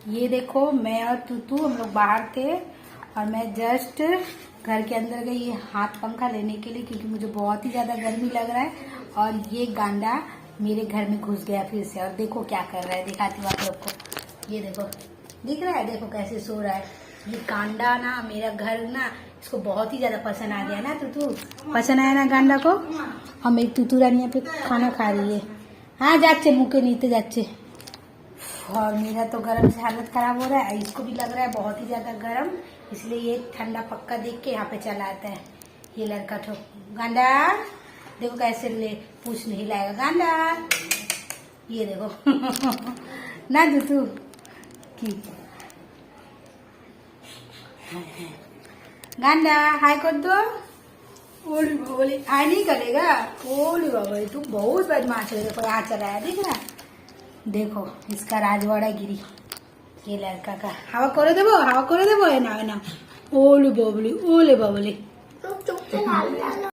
ये देखो, मैं और तूतू हम लोग बाहर थे और मैं जस्ट घर के अंदर गई ये हाथ पंखा लेने के लिए, क्योंकि मुझे बहुत ही ज्यादा गर्मी लग रहा है। और ये गांडा मेरे घर में घुस गया फिर से, और देखो क्या कर रहा है, दिखाती हूँ आप लोग को। ये देखो, दिख रहा है, देखो कैसे सो रहा है। ये गांडा ना मेरा घर ना इसको बहुत ही ज्यादा पसंद आ गया ना। तूतू पसंद आया ना गांडा को। और मेरी तूतू रानी यहाँ पे खाना खा रही है। हाँ जाचे मुँह नीचे जाचे। और मेरा तो गर्म से हालत खराब हो रहा है, इसको भी लग रहा है बहुत ही ज्यादा गर्म, इसलिए ये ठंडा पक्का देख के यहाँ पे चला आता है ये लड़का। तो गांडा देखो कैसे ले पूछ नहीं लाएगा गांडा, ये देखो ना तू की गांडा हाय कर दो। ओली बोली हाय नहीं करेगा। ओली बाबा तू बहुत बदमाश है। देखो यहाँ चला है, दिख रहा, देखो इसका राजवाड़ा गिरी ये लड़का का। हवा करे देबो है ना, ओले बबली ओले बबली।